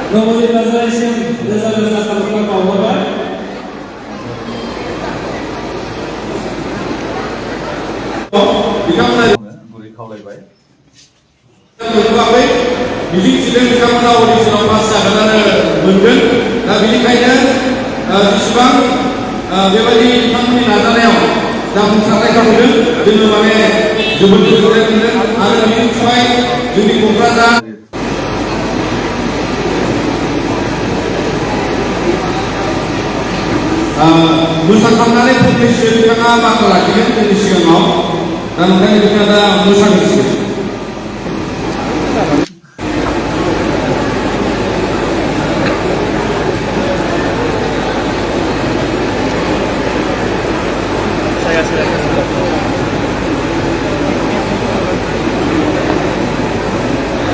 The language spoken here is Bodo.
Kemudian translation desa-desa kabupaten Bogor. बिथांमोना गुरै खावलायबाय मोनथ'वाखै मिजिं थिदों बिथांमोना अडिशनाव पास जागोनानो मोनगोन दा बेनिखायनो जेसेबां बेबायदि बिथांमोननि नाजानायाव जाफुंसारनाय जाबोदों जोङो माने जोबोद गोजोननाय मोनदों आरो बिनि थाखाय जोंनि क'क्राझार मोसाखांनानै फंनैसो बिथाङा बाथ्रा लाखिगोन जोंनि सिगाङाव दा ओंखायनो बिथाङा दा मोसानो